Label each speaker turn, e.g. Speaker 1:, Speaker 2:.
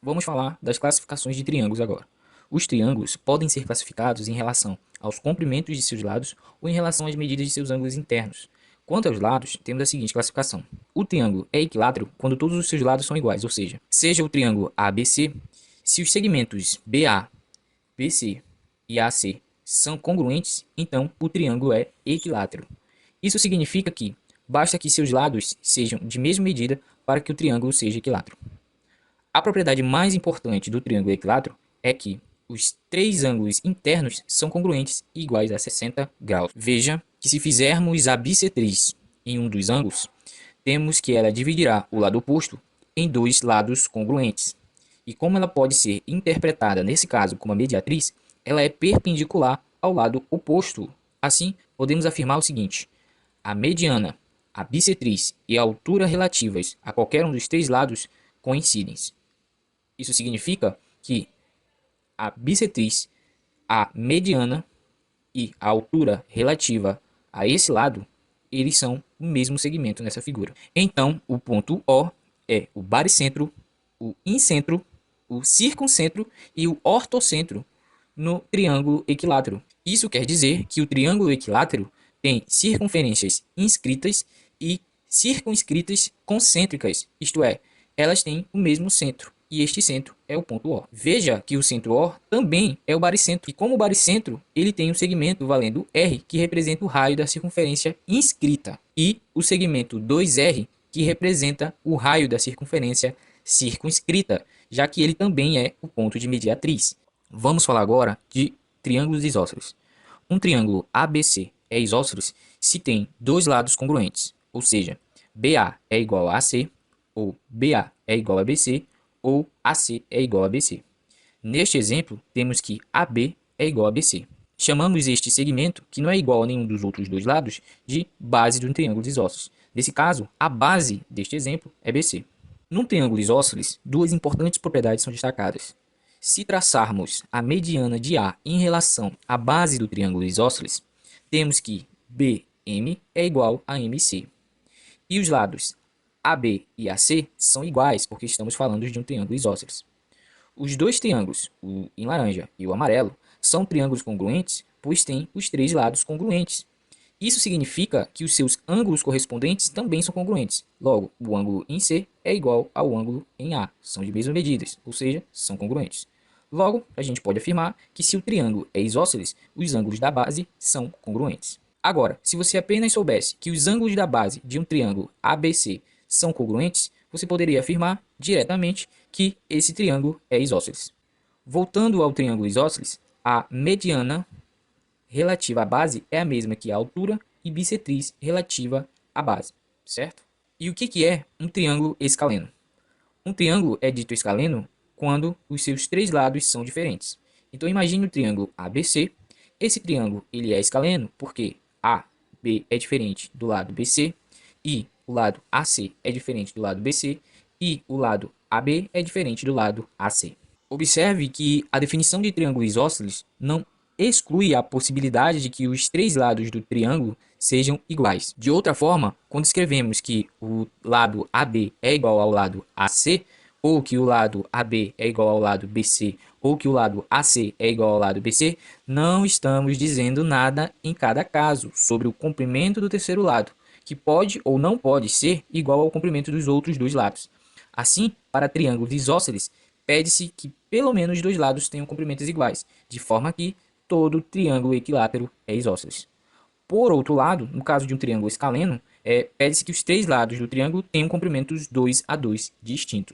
Speaker 1: Vamos falar das classificações de triângulos agora. Os triângulos podem ser classificados em relação aos comprimentos de seus lados ou em relação às medidas de seus ângulos internos. Quanto aos lados, temos a seguinte classificação. O triângulo é equilátero quando todos os seus lados são iguais, ou seja o triângulo ABC, se os segmentos BA, BC e AC são congruentes, então o triângulo é equilátero. Isso significa que basta que seus lados sejam de mesma medida para que o triângulo seja equilátero. A propriedade mais importante do triângulo equilátero é que os três ângulos internos são congruentes e iguais a 60 graus. Veja que se fizermos a bissetriz em um dos ângulos, temos que ela dividirá o lado oposto em dois lados congruentes. E como ela pode ser interpretada, nesse caso, como a mediatriz, ela é perpendicular ao lado oposto. Assim, podemos afirmar o seguinte: a mediana, a bissetriz e a altura relativas a qualquer um dos três lados coincidem. Isso significa que a bissetriz, a mediana e a altura relativa a esse lado, eles são o mesmo segmento nessa figura. Então, o ponto O é o baricentro, o incentro, o circuncentro e o ortocentro no triângulo equilátero. Isso quer dizer que o triângulo equilátero tem circunferências inscritas e circunscritas concêntricas, isto é, elas têm o mesmo centro. E este centro é o ponto O. Veja que o centro O também é o baricentro. E como baricentro, ele tem um segmento valendo R, que representa o raio da circunferência inscrita. E o segmento 2R, que representa o raio da circunferência circunscrita, já que ele também é o ponto de mediatriz. Vamos falar agora de triângulos isósceles. Um triângulo ABC é isósceles se tem dois lados congruentes, ou seja, BA é igual a AC, ou BA é igual a BC, ou AC é igual a BC. Neste exemplo, temos que AB é igual a BC. Chamamos este segmento, que não é igual a nenhum dos outros dois lados, de base de um triângulo isósceles. Nesse caso, a base deste exemplo é BC. Num triângulo isósceles, duas importantes propriedades são destacadas. Se traçarmos a mediana de A em relação à base do triângulo isósceles, temos que BM é igual a MC. E os lados AB e AC são iguais, porque estamos falando de um triângulo isósceles. Os dois triângulos, o em laranja e o amarelo, são triângulos congruentes, pois têm os três lados congruentes. Isso significa que os seus ângulos correspondentes também são congruentes. Logo, o ângulo em C é igual ao ângulo em A. São de mesmas medidas, ou seja, são congruentes. Logo, a gente pode afirmar que se o triângulo é isósceles, os ângulos da base são congruentes. Agora, se você apenas soubesse que os ângulos da base de um triângulo ABC são congruentes, você poderia afirmar diretamente que esse triângulo é isósceles. Voltando ao triângulo isósceles, a mediana relativa à base é a mesma que a altura e bissetriz relativa à base, certo? E o que é um triângulo escaleno? Um triângulo é dito escaleno quando os seus três lados são diferentes. Então imagine o triângulo ABC. Esse triângulo ele é escaleno porque AB é diferente do lado BC e o lado AC é diferente do lado BC e o lado AB é diferente do lado AC. Observe que a definição de triângulo isósceles não exclui a possibilidade de que os três lados do triângulo sejam iguais. De outra forma, quando escrevemos que o lado AB é igual ao lado AC, ou que o lado AB é igual ao lado BC, ou que o lado AC é igual ao lado BC, não estamos dizendo nada em cada caso sobre o comprimento do terceiro lado, que pode ou não pode ser igual ao comprimento dos outros dois lados. Assim, para triângulos isósceles, pede-se que pelo menos dois lados tenham comprimentos iguais, de forma que todo triângulo equilátero é isósceles. Por outro lado, no caso de um triângulo escaleno, pede-se que os três lados do triângulo tenham comprimentos 2 a 2 distintos.